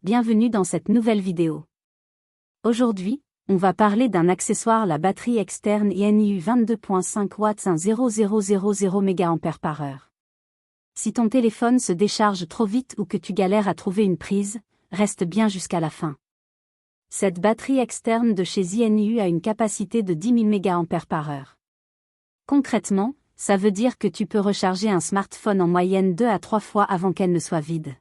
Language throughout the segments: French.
bienvenue dans cette nouvelle vidéo. Aujourd'hui, on va parler d'un accessoire, la batterie externe INIU 22.5 watts 10000 mAh. Si ton téléphone se décharge trop vite ou que tu galères à trouver une prise, reste bien jusqu'à la fin. Cette batterie externe de chez INIU a une capacité de 10 000 mAh. Concrètement, ça veut dire que tu peux recharger un smartphone en moyenne 2 à 3 fois avant qu'elle ne soit vide.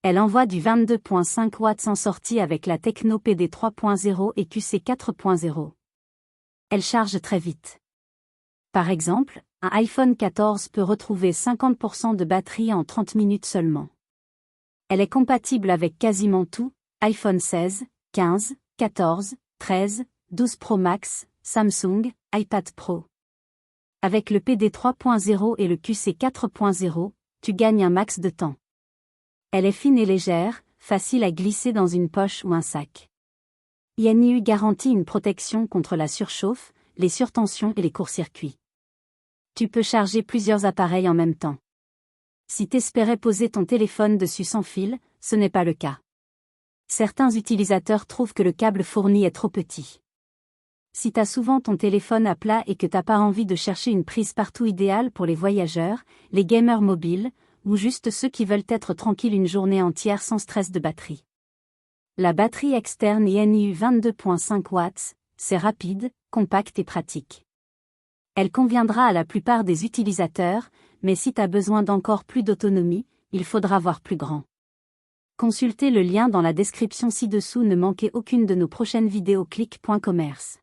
Elle envoie du 22.5 watts en sortie avec la techno PD 3.0 et QC 4.0. Elle charge très vite. Par exemple, un iPhone 14 peut retrouver 50% de batterie en 30 minutes seulement. Elle est compatible avec quasiment tout, iPhone 16, 15, 14, 13, 12 Pro Max, Samsung, iPad Pro. Avec le PD 3.0 et le QC 4.0, tu gagnes un max de temps. Elle est fine et légère, facile à glisser dans une poche ou un sac. INIU garantit une protection contre la surchauffe, les surtensions et les courts-circuits. Tu peux charger plusieurs appareils en même temps. Si t'espérais poser ton téléphone dessus sans fil, ce n'est pas le cas. Certains utilisateurs trouvent que le câble fourni est trop petit. Si t'as souvent ton téléphone à plat et que t'as pas envie de chercher une prise partout idéale pour les voyageurs, les gamers mobiles, ou juste ceux qui veulent être tranquilles une journée entière sans stress de batterie. La batterie externe INIU 22.5 watts, c'est rapide, compact et pratique. Elle conviendra à la plupart des utilisateurs, mais si t'as besoin d'encore plus d'autonomie, il faudra voir plus grand. Consultez le lien dans la description ci-dessous. Ne manquez aucune de nos prochaines vidéos. Click.commerce.